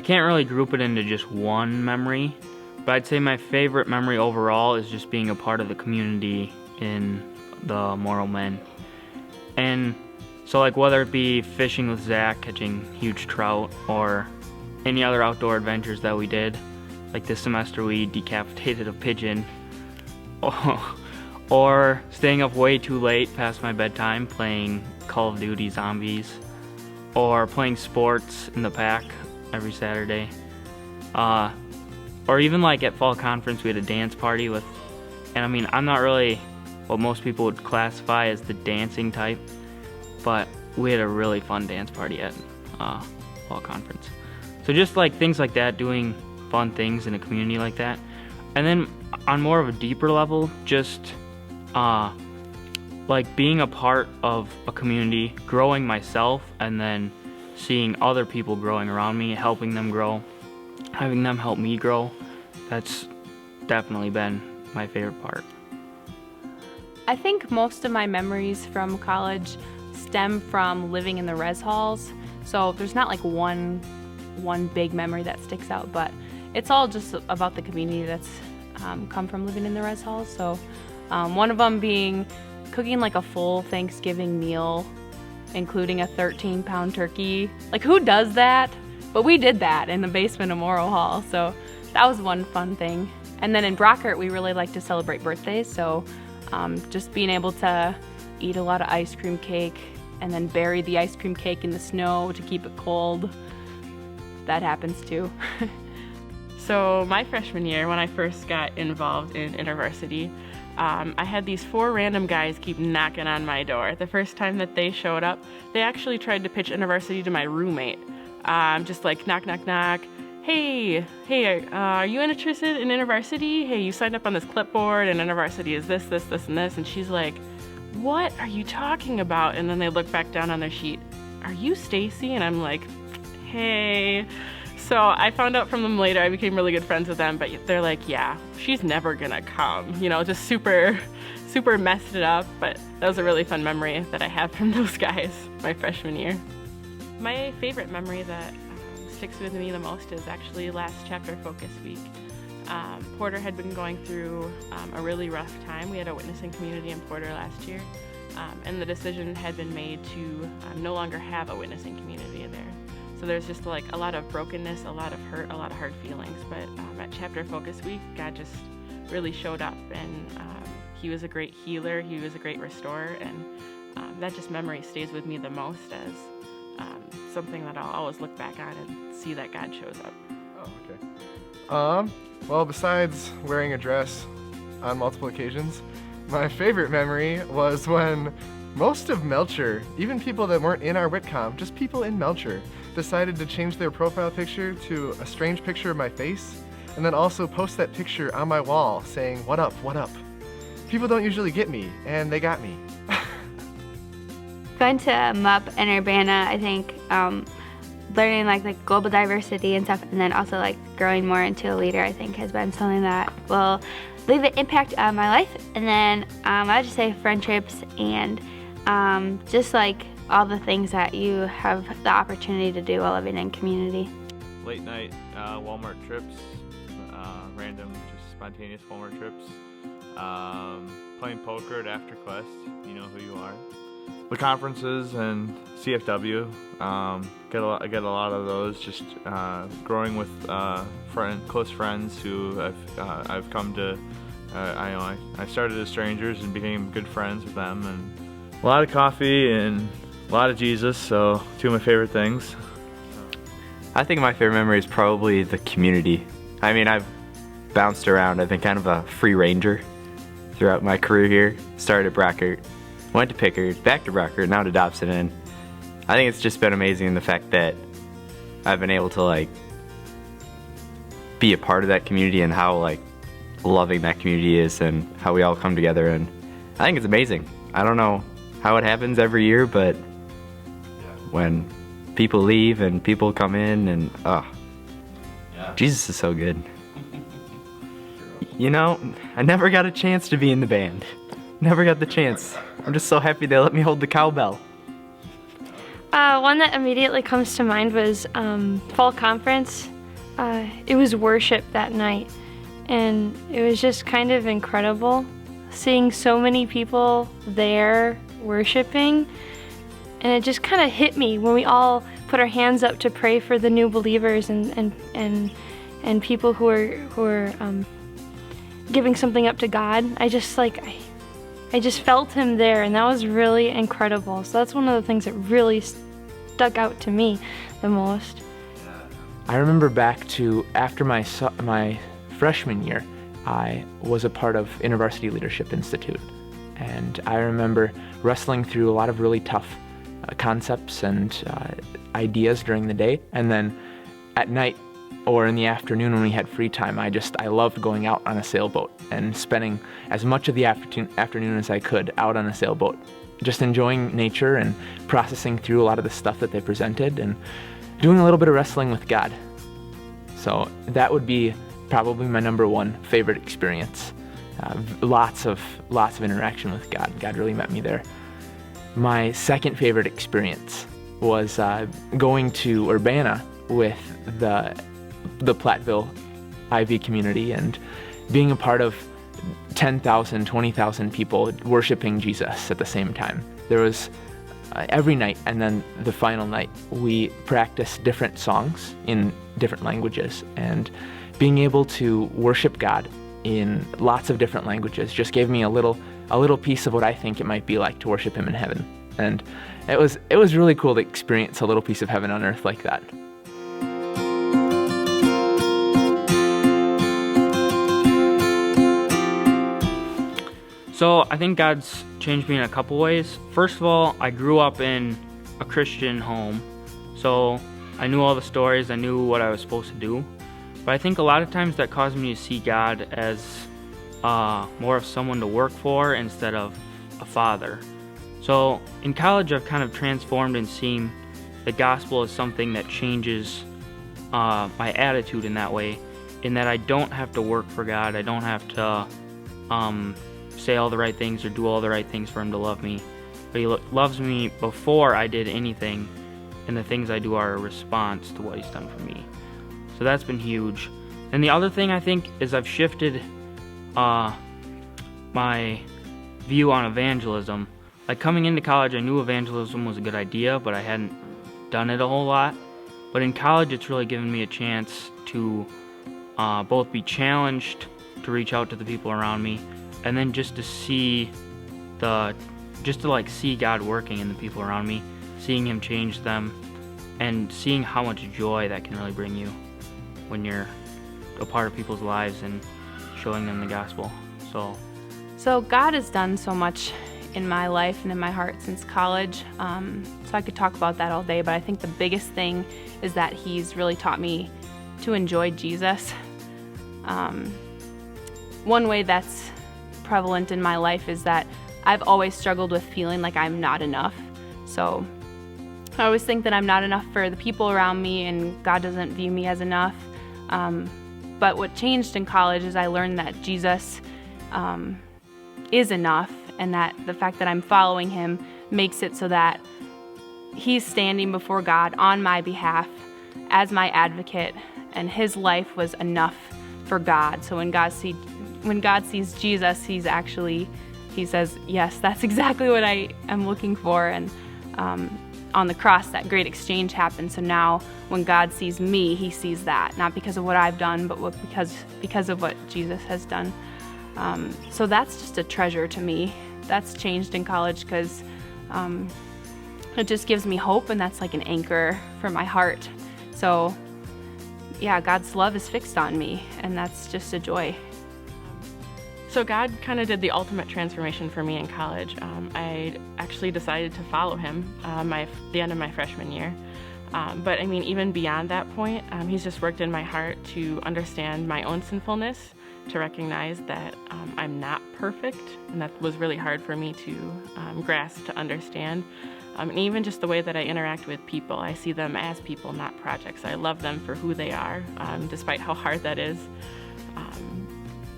can't really group it into just one memory, but I'd say my favorite memory overall is just being a part of the community in the Morrow Men. And so like whether it be fishing with Zach, catching huge trout, or any other outdoor adventures that we did, like this semester we decapitated a pigeon, or staying up way too late past my bedtime playing Call of Duty Zombies, or playing sports in the pack every Saturday, or even like at fall conference we had a dance party with, and I mean I'm not really what most people would classify as the dancing type, but we had a really fun dance party at fall conference. So just like things like that, doing fun things in a community like that. And then on more of a deeper level, just like being a part of a community, growing myself, and then seeing other people growing around me, helping them grow, having them help me grow. That's definitely been my favorite part. I think most of my memories from college stem from living in the res halls. So there's not like one big memory that sticks out, but it's all just about the community that's come from living in the res halls. So one of them being cooking like a full Thanksgiving meal, including a 13-pound turkey. Like, who does that? But we did that in the basement of Morrow Hall, so that was one fun thing. And then in Brockert, we really like to celebrate birthdays, so just being able to eat a lot of ice cream cake and then bury the ice cream cake in the snow to keep it cold, that happens too. So my freshman year, when I first got involved in InterVarsity, I had these 4 random guys keep knocking on my door. The first time that they showed up, they actually tried to pitch InterVarsity to my roommate. Just like knock, knock, knock. Hey, are you interested in InterVarsity? Hey, you signed up on this clipboard and InterVarsity is this, this, this, and this. And she's like, what are you talking about? And then they look back down on their sheet. Are you Stacy? And I'm like, hey. So I found out from them later. I became really good friends with them, but they're like, yeah, she's never gonna come. You know, just super messed it up, but that was a really fun memory that I have from those guys my freshman year. My favorite memory that sticks with me the most is actually last chapter focus week. Porter had been going through a really rough time. We had a witnessing community in Porter last year, and the decision had been made to no longer have a witnessing community there. So there's just like a lot of brokenness, a lot of hurt, a lot of hard feelings. But at Chapter Focus Week, God just really showed up, and He was a great healer, He was a great restorer, and that just memory stays with me the most as something that I'll always look back on and see that God shows up. Oh, okay. Well, besides wearing a dress on multiple occasions, my favorite memory was when most of Melcher, even people that weren't in our WITCOM, just people in Melcher, decided to change their profile picture to a strange picture of my face, and then also post that picture on my wall saying, what up, what up? People don't usually get me, and they got me. Going to MUP and Urbana, I think learning like global diversity and stuff, and then also like growing more into a leader, I think has been something that will leave an impact on my life. And then I would just say friendships and just like all the things that you have the opportunity to do while living in community. Late night Walmart trips, random, just spontaneous Walmart trips, playing poker at After Quest, you know who you are. The conferences and CFW, I get a lot of those. Just growing with close friends who I've come to. I started as strangers and became good friends with them, and a lot of coffee and a lot of Jesus. So 2 of my favorite things. I think my favorite memory is probably the community. I mean, I've bounced around. I've been kind of a free ranger throughout my career here. Started at Brockert, went to Pickard, back to Brockert, now to Dobson, and I think it's just been amazing in the fact that I've been able to like be a part of that community and how like loving that community is and how we all come together, and I think it's amazing. I don't know how it happens every year, but when people leave and people come in, and Jesus is so good. You know, I never got a chance to be in the band. Never got the chance. I'm just so happy they let me hold the cowbell. One that immediately comes to mind was fall conference. it was worship that night, and it was just kind of incredible seeing so many people there worshiping, and it just kind of hit me when we all put our hands up to pray for the new believers and people who are giving something up to God. I just felt him there, and that was really incredible. So that's one of the things that really stuck out to me the most. I remember back to after my freshman year, I was a part of InterVarsity Leadership Institute, and I remember wrestling through a lot of really tough concepts and ideas during the day, and then at night or in the afternoon when we had free time, I loved going out on a sailboat and spending as much of the afternoon as I could out on a sailboat, just enjoying nature and processing through a lot of the stuff that they presented and doing a little bit of wrestling with God. So that would be probably my number one favorite experience. Lots of interaction with God. God really met me there. My second favorite experience was going to Urbana with the Platteville IV community and being a part of 10,000, 20,000 people worshiping Jesus at the same time. There was every night, and then the final night, we practiced different songs in different languages, and being able to worship God in lots of different languages just gave me a little piece of what I think it might be like to worship him in heaven. And it was really cool to experience a little piece of heaven on earth like that. So I think God's changed me in a couple ways. First of all, I grew up in a Christian home, so I knew all the stories, I knew what I was supposed to do. But I think a lot of times that caused me to see God as more of someone to work for instead of a father. So in college, I've kind of transformed and seen the gospel as something that changes my attitude in that way, in that I don't have to work for God. I don't have to say all the right things or do all the right things for him to love me. But he loves me before I did anything, and the things I do are a response to what he's done for me. So that's been huge. And the other thing I think is I've shifted my view on evangelism. Like coming into college, I knew evangelism was a good idea, but I hadn't done it a whole lot. But in college, it's really given me a chance to both be challenged to reach out to the people around me, and then just to see see God working in the people around me, seeing him change them, and seeing how much joy that can really bring you when you're a part of people's lives and showing them the gospel. So God has done so much in my life and in my heart since college. So I could talk about that all day, but I think the biggest thing is that he's really taught me to enjoy Jesus. One way that's prevalent in my life is that I've always struggled with feeling like I'm not enough. So I always think that I'm not enough for the people around me, and God doesn't view me as enough. But what changed in college is I learned that Jesus is enough, and that the fact that I'm following him makes it so that he's standing before God on my behalf as my advocate, and his life was enough for God. So when God sees Jesus, he says, yes, that's exactly what I am looking for. And on the cross, that great exchange happened. So now when God sees me, he sees that, not because of what I've done, but because of what Jesus has done. So that's just a treasure to me. That's changed in college because it just gives me hope, and that's like an anchor for my heart. So yeah, God's love is fixed on me, and that's just a joy. So God kind of did the ultimate transformation for me in college. I actually decided to follow him the end of my freshman year. But I mean, even beyond that point, he's just worked in my heart to understand my own sinfulness, to recognize that I'm not perfect, and that was really hard for me to grasp, to understand. And even just the way that I interact with people, I see them as people, not projects. I love them for who they are, despite how hard that is.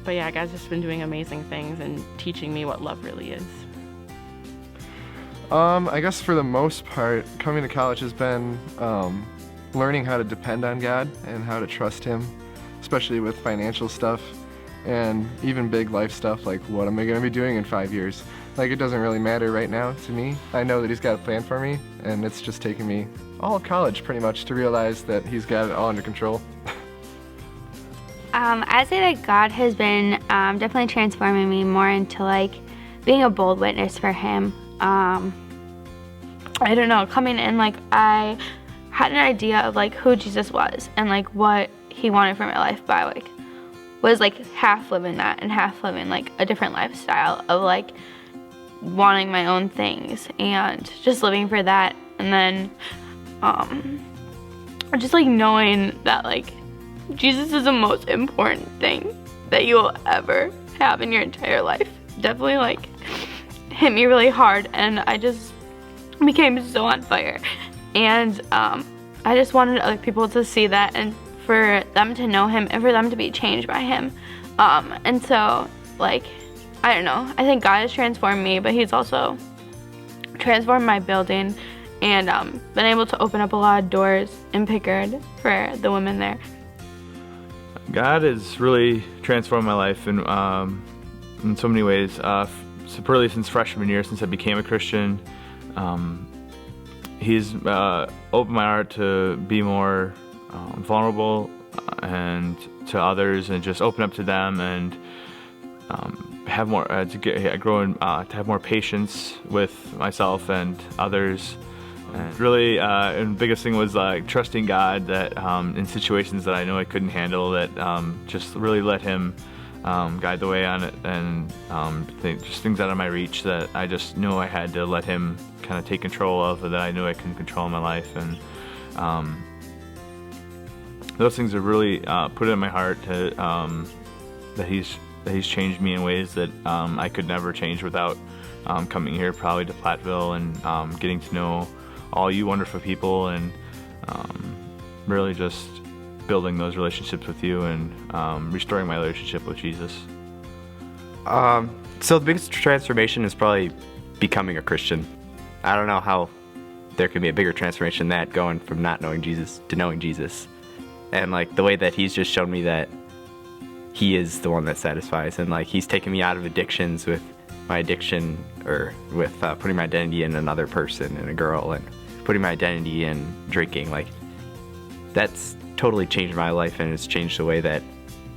But yeah, God's just been doing amazing things and teaching me what love really is. I guess for the most part, coming to college has been learning how to depend on God and how to trust Him, especially with financial stuff and even big life stuff like what am I going to be doing in 5 years. Like, it doesn't really matter right now to me. I know that He's got a plan for me, and it's just taken me all of college pretty much to realize that He's got it all under control. I'd say that God has been definitely transforming me more into like being a bold witness for Him. I don't know, coming in, like, I had an idea of like who Jesus was and like what He wanted for my life, but I like was like half living that and half living like a different lifestyle of like wanting my own things and just living for that. And then just like knowing that like Jesus is the most important thing that you will ever have in your entire life definitely like hit me really hard, and I just became so on fire. And I just wanted other people to see that and for them to know Him and for them to be changed by Him. And so, like, I don't know, I think God has transformed me, but He's also transformed my building and been able to open up a lot of doors in Pickard for the women there. God has really transformed my life in so many ways. Really since freshman year, since I became a Christian, He's opened my heart to be more vulnerable and to others, and just open up to them, and have more to have more patience with myself and others. And really, and the biggest thing was like trusting God that in situations that I know I couldn't handle, that just really let Him guide the way on it, and just things out of my reach that I just knew I had to let Him kind of take control of, that I knew I couldn't control in my life. And those things have really put it in my heart to, that He's changed me in ways that I could never change without coming here probably to Platteville and getting to know all you wonderful people, and really just building those relationships with you and restoring my relationship with Jesus. So the biggest transformation is probably becoming a Christian. I don't know how there can be a bigger transformation than that, going from not knowing Jesus to knowing Jesus. And like the way that He's just shown me that He is the one that satisfies, and like He's taken me out of addictions with my addiction, or with putting my identity in another person and a girl, and putting my identity in drinking. Like, that's totally changed my life, and it's changed the way that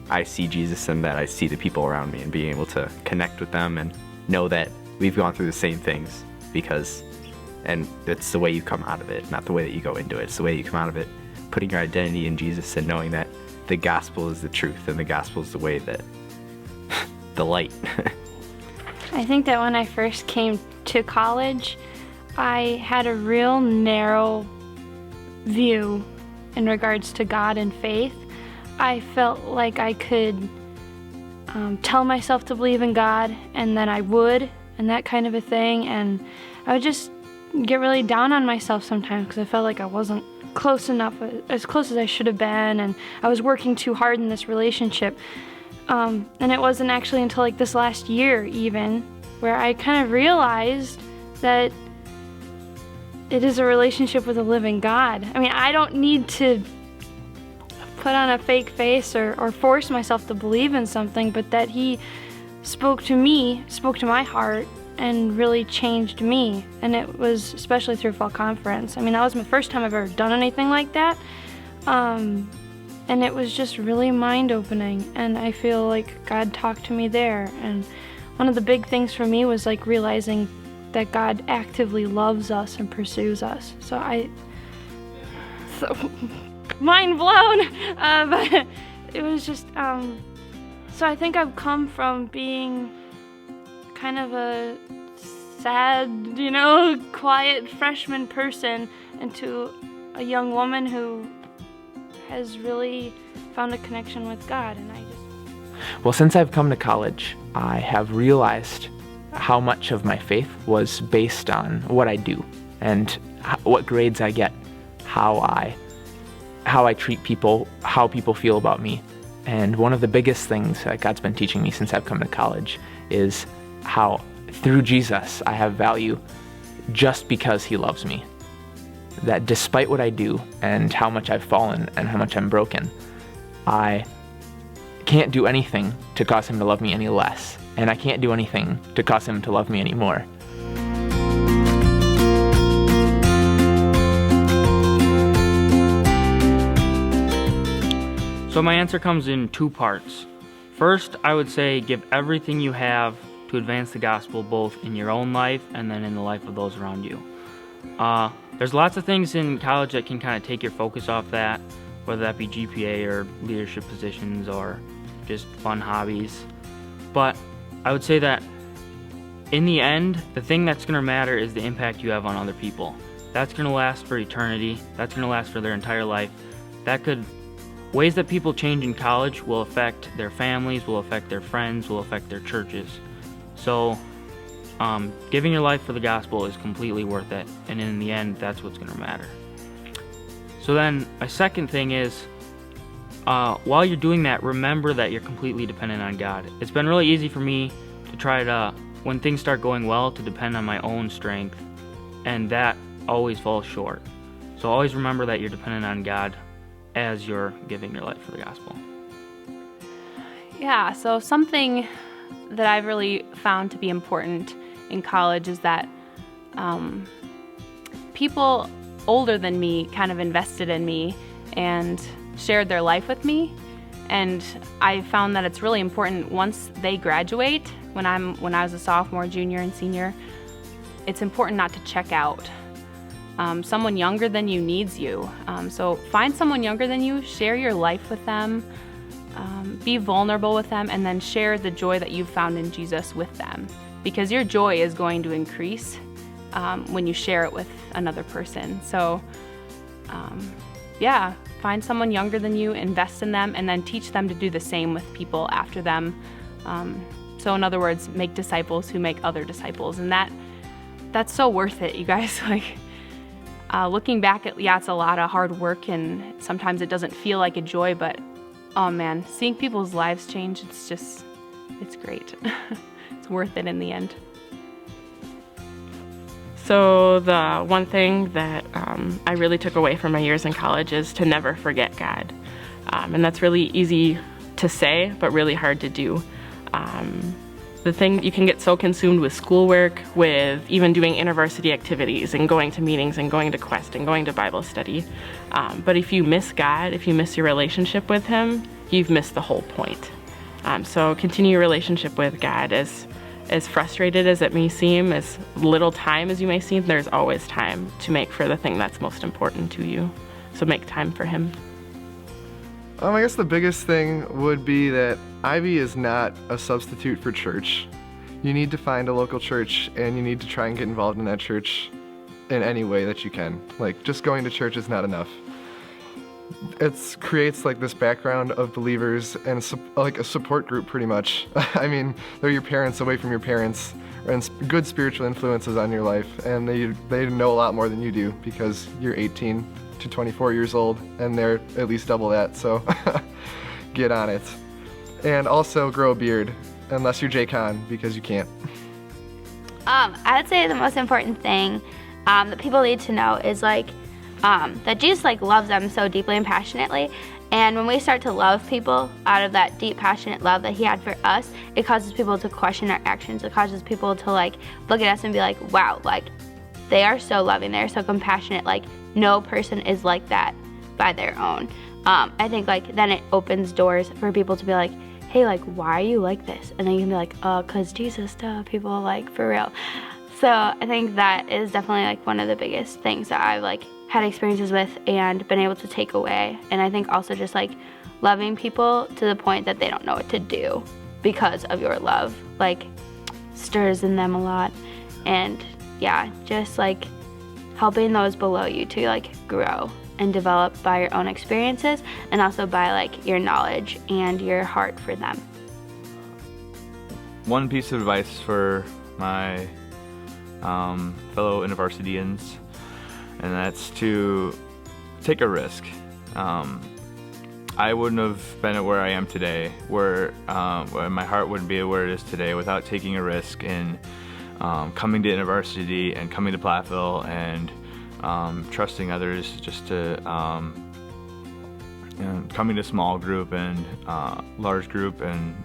I see Jesus and that I see the people around me, and being able to connect with them and know that we've gone through the same things, and it's the way you come out of it, not the way that you go into it. It's the way you come out of it, putting your identity in Jesus and knowing that the gospel is the truth, and the gospel is the way, that the light. I think that when I first came to college, I had a real narrow view in regards to God and faith. I felt like I could tell myself to believe in God, and then I would, and that kind of a thing. And I would just get really down on myself sometimes because I felt like I wasn't close enough, as close as I should have been, and I was working too hard in this relationship. And it wasn't actually until like this last year even where I kind of realized that it is a relationship with a living God. I mean, I don't need to put on a fake face or force myself to believe in something, but that He spoke to me, spoke to my heart, and really changed me. And it was especially through fall conference. I mean, that was my first time I've ever done anything like that. And it was just really mind-opening, and I feel like God talked to me there. And one of the big things for me was like realizing that God actively loves us and pursues us. So mind blown. But it was just, so I think I've come from being kind of a sad, quiet freshman person into a young woman who has really found a connection with God. And Well, since I've come to college, I have realized how much of my faith was based on what I do and what grades I get, how I treat people, how people feel about me. And one of the biggest things that God's been teaching me since I've come to college is how through Jesus I have value just because He loves me. that despite what I do and how much I've fallen and how much I'm broken, I can't do anything to cause him to love me any less, and I can't do anything to cause him to love me any more. So my answer comes in two parts. First, I would say give everything you have to advance the gospel both in your own life and then in the life of those around you. There's lots of things in college that can kind of take your focus off that, whether that be GPA or leadership positions or just fun hobbies. But I would say that in the end, the thing that's going to matter is the impact you have on other people. That's going to last for eternity. That's going to last for their entire life. Ways that people change in college will affect their families, will affect their friends, will affect their churches. So giving your life for the gospel is completely worth it, and in the end, that's what's going to matter. So then my second thing is, while you're doing that, remember that you're completely dependent on God. It's been really easy for me to try to, when things start going well, to depend on my own strength, and that always falls short. So always remember that you're dependent on God as you're giving your life for the gospel. Yeah, so something that I've really found to be important in college is that people older than me kind of invested in me and shared their life with me. And I found that it's really important once they graduate, when I was a sophomore, junior, and senior, it's important not to check out. Someone younger than you needs you. So find someone younger than you, share your life with them, be vulnerable with them, and then share the joy that you've found in Jesus with them. Because your joy is going to increase when you share it with another person. So yeah, find someone younger than you, invest in them, and then teach them to do the same with people after them. So in other words, make disciples who make other disciples. And that's so worth it, you guys. Looking back at, it's a lot of hard work and sometimes it doesn't feel like a joy, but oh man, seeing people's lives change, it's great. It's worth it in the end. So the one thing that I really took away from my years in college is to never forget God. And that's really easy to say, but really hard to do. The thing, you can get so consumed with schoolwork, with even doing intervarsity activities and going to meetings and going to Quest and going to Bible study. But if you miss God, if you miss your relationship with Him, you've missed the whole point. So continue your relationship with God. As frustrated as it may seem, as little time as you may seem, there's always time to make for the thing that's most important to you. So make time for Him. I guess the biggest thing would be that Ivy is not a substitute for church. You need to find a local church and you need to try and get involved in that church in any way that you can. Just going to church is not enough. It creates this background of believers and a support group pretty much. I mean, they're your parents away from your parents and good spiritual influences on your life, and they know a lot more than you do because you're 18 to 24 years old and they're at least double that, so get on it. And also grow a beard, unless you're J-Con, because you can't. I would say the most important thing that people need to know is that Jesus loves them so deeply and passionately, and when we start to love people out of that deep, passionate love that He had for us, it causes people to question our actions. It causes people to look at us and be like, wow, they are so loving, they're so compassionate, no person is like that by their own. I think then it opens doors for people to be like, hey, why are you like this? And then you can be like, oh, cause Jesus, duh, people for real. So I think that is definitely one of the biggest things that I've had experiences with and been able to take away. And I think also just loving people to the point that they don't know what to do because of your love stirs in them a lot. And yeah, just helping those below you to grow and develop by your own experiences and also by your knowledge and your heart for them. One piece of advice for my fellow InterVarsityans, and that's to take a risk. I wouldn't have been at where I am today, where my heart wouldn't be where it is today without taking a risk in coming to InterVarsity and coming to Platteville and trusting others, just to coming to small group and large group and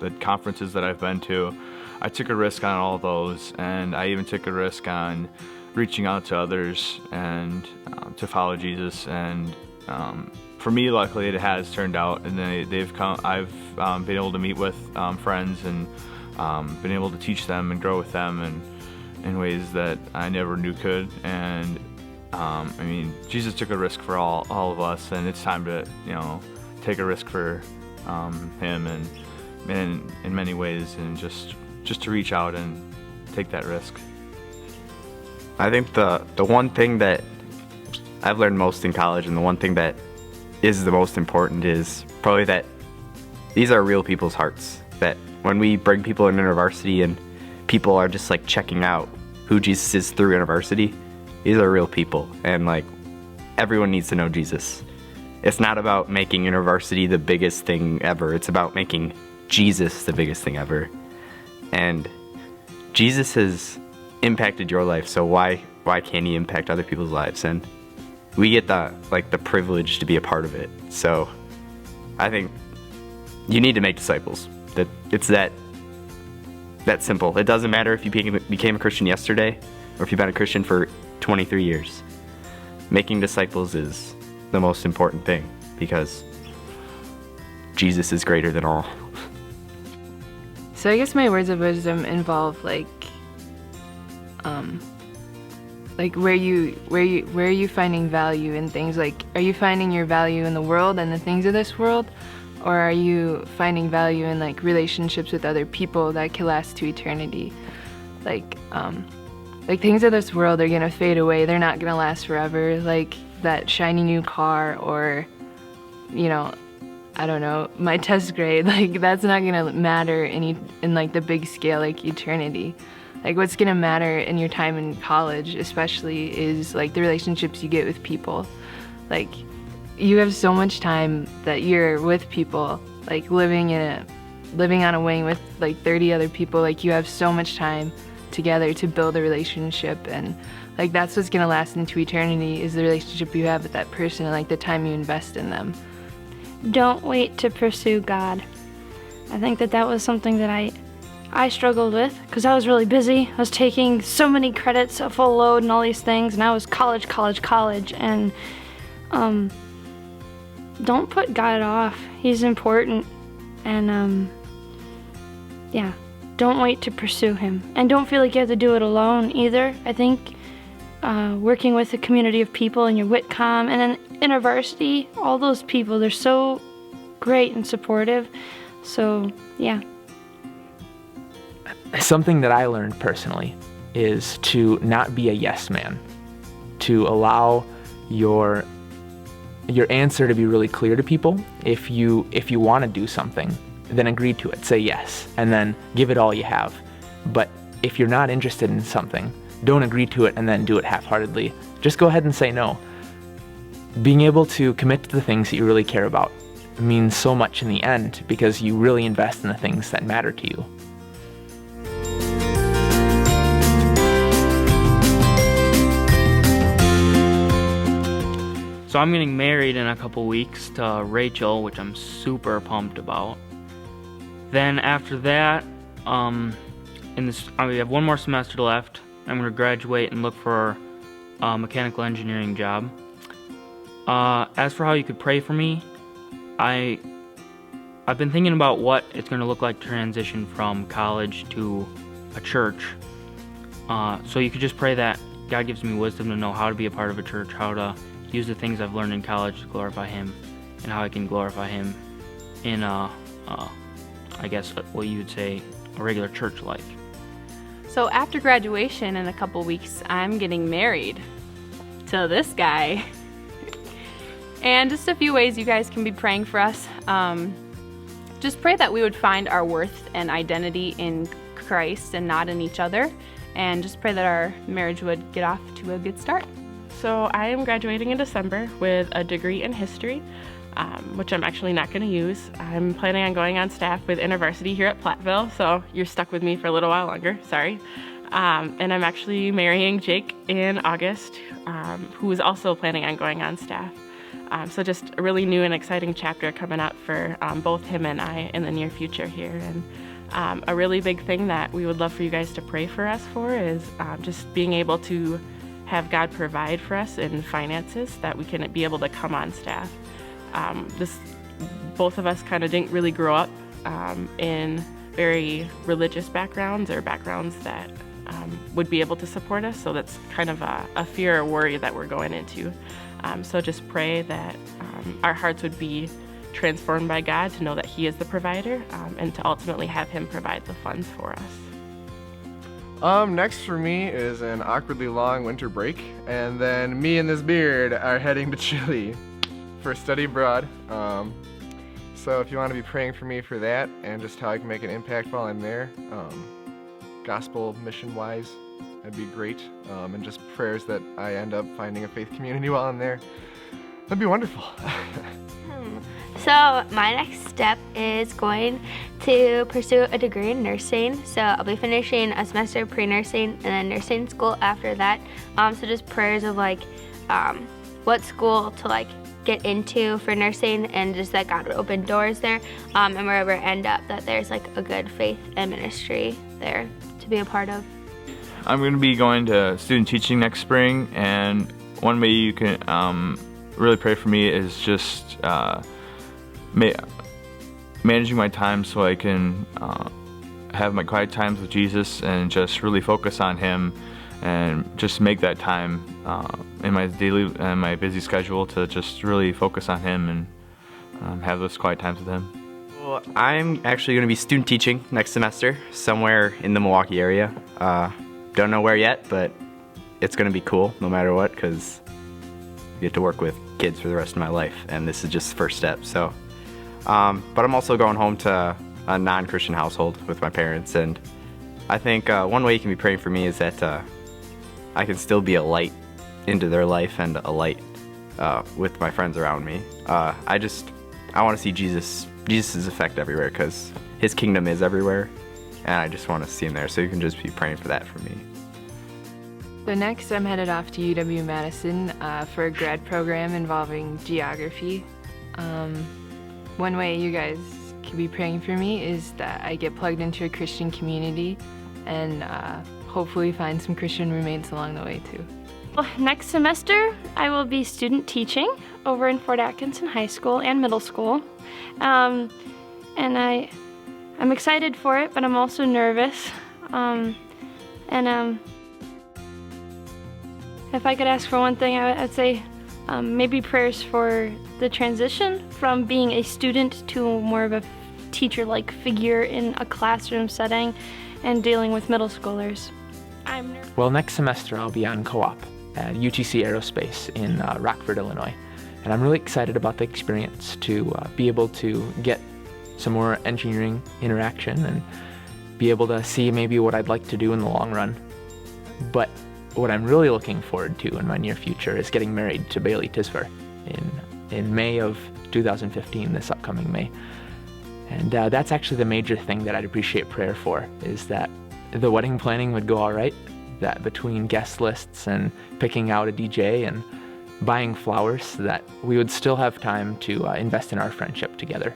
the conferences that I've been to. I took a risk on all those, and I even took a risk on reaching out to others and to follow Jesus. And for me, luckily, it has turned out, and they've come. I've been able to meet with friends and been able to teach them and grow with them, and in ways that I never knew could. And I mean, Jesus took a risk for all of us, and it's time to take a risk for him, and in many ways, and just to reach out and take that risk. I think the one thing that I've learned most in college, and the one thing that is the most important, is probably that these are real people's hearts. That when we bring people in InterVarsity and people are just like checking out who Jesus is through InterVarsity, these are real people, and like everyone needs to know Jesus. It's not about making InterVarsity the biggest thing ever. It's about making Jesus the biggest thing ever. And Jesus has impacted your life, so why can't he impact other people's lives? And we get the privilege to be a part of it. So I think you need to make disciples. That it's that simple. It doesn't matter if you became a Christian yesterday or if you've been a Christian for 23 years. Making disciples is the most important thing, because Jesus is greater than all. So I guess my words of wisdom involve like where are you finding value in things? Like, are you finding your value in the world and the things of this world, or are you finding value in like relationships with other people that can last to eternity? Like things of this world are gonna fade away. They're not gonna last forever. Like that shiny new car, or I don't know, my test grade, like that's not gonna matter in like the big scale, like eternity. Like what's gonna matter in your time in college especially is like the relationships you get with people. Like you have so much time that you're with people, like living on a wing with like 30 other people. Like you have so much time together to build a relationship, and like that's what's gonna last into eternity, is the relationship you have with that person and like the time you invest in them. Don't wait to pursue God. I think that was something that I struggled with, because I was really busy. I was taking so many credits, a full load and all these things, and I was college, and don't put God off. He's important, and don't wait to pursue him. And don't feel like you have to do it alone either. I think working with a community of people in your WITCOM and then InterVarsity, all those people, they're so great and supportive. So, yeah. Something that I learned personally is to not be a yes man, to allow your answer to be really clear to people. If you want to do something, then agree to it, say yes, and then give it all you have. But if you're not interested in something, don't agree to it and then do it half-heartedly. Just go ahead and say no. Being able to commit to the things that you really care about means so much in the end, because you really invest in the things that matter to you. So I'm getting married in a couple weeks to Rachel, which I'm super pumped about. Then after that, we have one more semester left. I'm going to graduate and look for a mechanical engineering job. As for how you could pray for me, I've been thinking about what it's going to look like to transition from college to a church. So you could just pray that God gives me wisdom to know how to be a part of a church, how to use the things I've learned in college to glorify him, and how I can glorify him in I guess what you would say a regular church life. So after graduation in a couple weeks, I'm getting married to this guy. And just a few ways you guys can be praying for us. Just pray that we would find our worth and identity in Christ and not in each other. And just pray that our marriage would get off to a good start. So I am graduating in December with a degree in history, which I'm actually not going to use. I'm planning on going on staff with InterVarsity here at Platteville, so you're stuck with me for a little while longer, sorry. And I'm actually marrying Jake in August, who is also planning on going on staff. So just a really new and exciting chapter coming up for both him and I in the near future here. And a really big thing that we would love for you guys to pray for us for is just being able to have God provide for us in finances that we can be able to come on staff. Both of us kind of didn't really grow up in very religious backgrounds or backgrounds that would be able to support us, so that's kind of a fear or worry that we're going into. So just pray that our hearts would be transformed by God to know that He is the provider, and to ultimately have Him provide the funds for us. Next for me is an awkwardly long winter break, and then me and this beard are heading to Chile for study abroad. So if you want to be praying for me for that and just how I can make an impact while I'm there, gospel mission-wise, that'd be great. And just prayers that I end up finding a faith community while I'm there. That'd be wonderful. So my next step is going to pursue a degree in nursing. So I'll be finishing a semester of pre-nursing and then nursing school after that. So just prayers of like what school to like get into for nursing, and just that God would open doors there, and wherever I end up, that there's like a good faith and ministry there to be a part of. I'm going to be going to student teaching next spring, and one way you can really pray for me is just managing my time so I can have my quiet times with Jesus and just really focus on Him, and just make that time in my daily and my busy schedule to just really focus on Him and have those quiet times with Him. Well, I'm actually going to be student teaching next semester somewhere in the Milwaukee area. Don't know where yet, but it's going to be cool no matter what, because I get to work with kids for the rest of my life, and this is just the first step. So, but I'm also going home to a non-Christian household with my parents, and I think one way you can be praying for me is that I can still be a light into their life and a light with my friends around me. I want to see Jesus' effect everywhere, because His kingdom is everywhere, and I just want to see Him there. So you can just be praying for that for me. So next, I'm headed off to UW-Madison for a grad program involving geography. One way you guys can be praying for me is that I get plugged into a Christian community and hopefully find some Christian roommates along the way too. Well, next semester, I will be student teaching over in Fort Atkinson High School and Middle School. And I'm excited for it, but I'm also nervous. If I could ask for one thing, I'd say maybe prayers for the transition from being a student to more of a teacher-like figure in a classroom setting and dealing with middle schoolers. Well, next semester I'll be on co-op at UTC Aerospace in Rockford, Illinois. And I'm really excited about the experience to be able to get some more engineering interaction and be able to see maybe what I'd like to do in the long run. But what I'm really looking forward to in my near future is getting married to Bailey Tisver in May of 2015, this upcoming May. And that's actually the major thing that I'd appreciate prayer for, is that the wedding planning would go all right, that between guest lists and picking out a DJ and buying flowers, that we would still have time to invest in our friendship together.